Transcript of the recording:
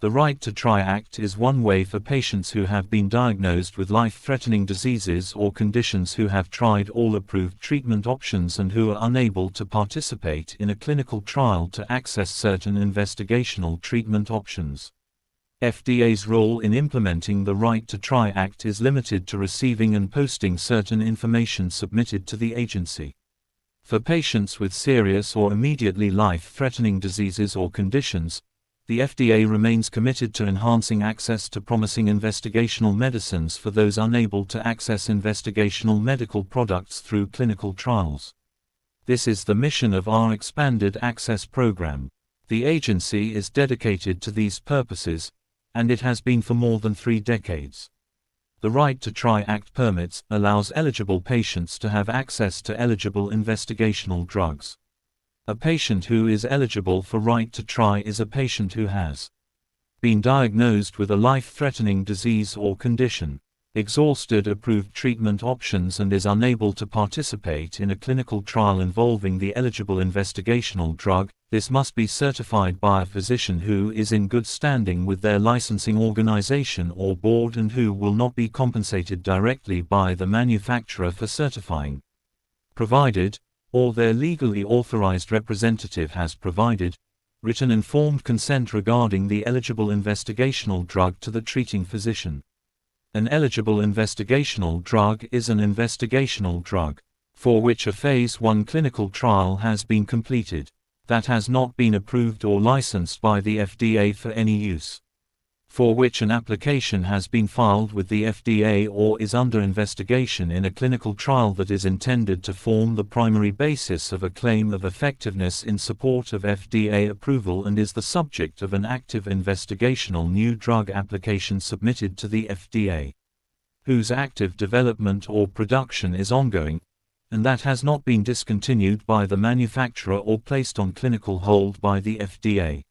The Right to Try Act is one way for patients who have been diagnosed with life-threatening diseases or conditions who have tried all approved treatment options and who are unable to participate in a clinical trial to access certain investigational treatment options. FDA's role in implementing the Right to Try Act is limited to receiving and posting certain information submitted to the agency. For patients with serious or immediately life-threatening diseases or conditions, the FDA remains committed to enhancing access to promising investigational medicines for those unable to access investigational medical products through clinical trials. This is the mission of our Expanded Access Program. The agency is dedicated to these purposes, and it has been for more than 3 decades. The Right to Try Act permits, allows eligible patients to have access to eligible investigational drugs. A patient who is eligible for Right to Try is a patient who has been diagnosed with a life-threatening disease or condition, exhausted approved treatment options and is unable to participate in a clinical trial involving the eligible investigational drug. This must be certified by a physician who is in good standing with their licensing organization or board and who will not be compensated directly by the manufacturer for certifying, provided, or their legally authorized representative has provided, written informed consent regarding the eligible investigational drug to the treating physician. An eligible investigational drug is an investigational drug for which a Phase 1 clinical trial has been completed, that has not been approved or licensed by the FDA for any use, for which an application has been filed with the FDA or is under investigation in a clinical trial that is intended to form the primary basis of a claim of effectiveness in support of FDA approval and is the subject of an active investigational new drug application submitted to the FDA, whose active development or production is ongoing, and that has not been discontinued by the manufacturer or placed on clinical hold by the FDA.